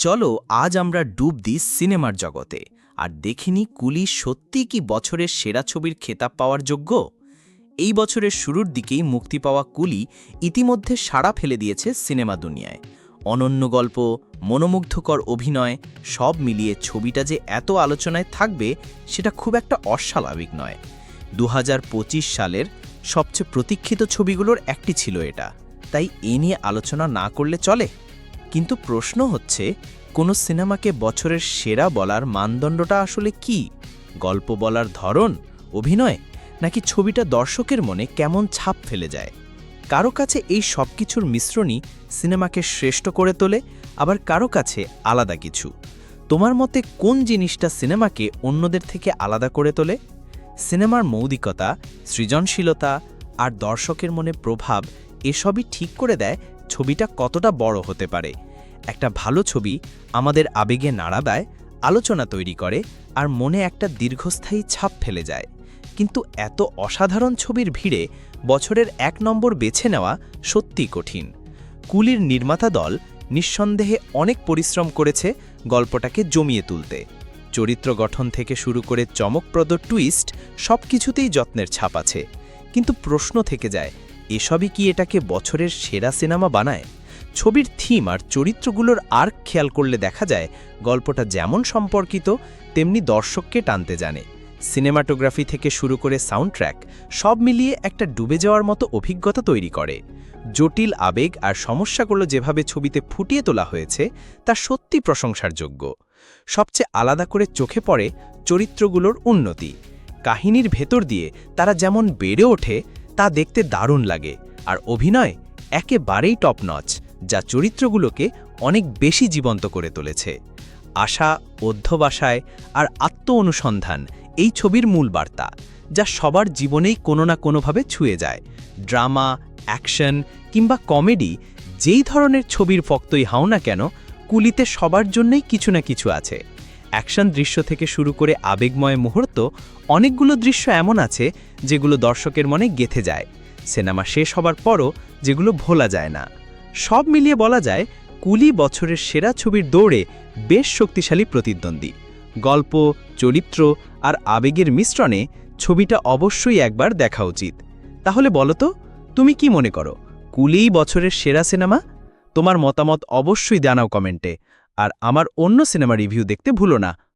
চলো আজ আমরা ডুব দিই সিনেমার জগতে আর দেখিনি কুলি সত্যি কি বছরের সেরা ছবির খেতাব পাওয়ার যোগ্য। এই বছরের শুরুর দিকেই মুক্তি পাওয়া কুলি ইতিমধ্যে সাড়া ফেলে দিয়েছে সিনেমা দুনিয়ায়। অনন্য গল্প, মনোমুগ্ধকর অভিনয় সব মিলিয়ে ছবিটা যে এত আলোচনায় থাকবে সেটা খুব একটা অস্বাভাবিক নয়। 2025 সালের সবচেয়ে প্রতীক্ষিত ছবিগুলোর একটি ছিল এটা, তাই এ নিয়ে আলোচনা না করলে চলে। কিন্তু প্রশ্ন হচ্ছে, কোনো সিনেমাকে বছরের সেরা বলার মানদণ্ডটা আসলে কি? গল্প বলার ধরন, অভিনয়, নাকি ছবিটা দর্শকের মনে কেমন ছাপ ফেলে যায়? কারো কাছে এই সব কিছুর মিশ্রণই সিনেমাকে শ্রেষ্ঠ করে তোলে, আবার কারো কাছে আলাদা কিছু। তোমার মতে কোন জিনিসটা সিনেমাকে অন্যদের থেকে আলাদা করে তোলে? সিনেমার মৌলিকতা, সৃজনশীলতা আর দর্শকের মনে প্রভাব এসবই ঠিক করে দেয় ছবিটা কতটা বড় হতে পারে। একটা ভালো ছবি আমাদের আবেগে নাড়া দেয়, আলোচনা তৈরি করে আর মনে একটা দীর্ঘস্থায়ী ছাপ ফেলে যায়। কিন্তু এত অসাধারণ ছবির ভিড়ে বছরের 1 নম্বর বেছে নেওয়া সত্যিই কঠিন। কুলির নির্মাতা দল নিঃসন্দেহে অনেক পরিশ্রম করেছে গল্পটাকে জমিয়ে তুলতে। চরিত্র গঠন থেকে শুরু করে চমকপ্রদ টুইস্ট সবকিছুতেই যত্নের ছাপ আছে। কিন্তু প্রশ্ন থেকে যায়, এসবই কি এটাকে বছরের সেরা সিনেমা বানায়? ছবির থিম আর চরিত্রগুলোর আর্ক খেয়াল করলে দেখা যায় গল্পটা যেমন সম্পর্কিত তেমনি দর্শককে টানতে জানে। সিনেমাটোগ্রাফি থেকে শুরু করে সাউন্ডট্র্যাক সব মিলিয়ে একটা ডুবে যাওয়ার মতো অভিজ্ঞতা তৈরি করে। জটিল আবেগ আর সমস্যাগুলো যেভাবে ছবিতে ফুটিয়ে তোলা হয়েছে তা সত্যি প্রশংসার যোগ্য। সবচেয়ে আলাদা করে চোখে পড়ে চরিত্রগুলোর উন্নতি। কাহিনীর ভেতর দিয়ে তারা যেমন বেড়ে ওঠে তা দেখতে দারুণ লাগে, আর অভিনয় একেবারেই টপ নচ, যা চরিত্রগুলোকে অনেক বেশি জীবন্ত করে তুলেছে। আশা, অধ্যবসায় আর আত্ম-অনুসন্ধান এই ছবির মূল বার্তা, যা সবার জীবনেই কোনো না কোনোভাবে ছুঁয়ে যায়। ড্রামা, অ্যাকশন কিংবা কমেডি, যেই ধরনের ছবির ভক্তই হও না কেন, কুলিতে সবার জন্যই কিছু না কিছু আছে। অ্যাকশন দৃশ্য থেকে শুরু করে আবেগময় মুহূর্ত, অনেকগুলো দৃশ্য এমন আছে যেগুলো দর্শকের মনে গেঁথে যায়। সিনেমা শেষ হবার পরও যেগুলো ভোলা যায় না। সব মিলিয়ে বলা যায় কুলি বছরের সেরা ছবির দৌড়ে বেশ শক্তিশালী প্রতিদ্বন্দ্বী। গল্প, চরিত্র আর আবেগের মিশ্রণে ছবিটা অবশ্যই একবার দেখা উচিত। তাহলে বলো তো, তুমি কি মনে করো, কুলিই বছরের সেরা সিনেমা? তোমার মতামত অবশ্যই জানাও কমেন্টে। আর আমার অন্য সিনেমা রিভিউ দেখতে ভুলো না।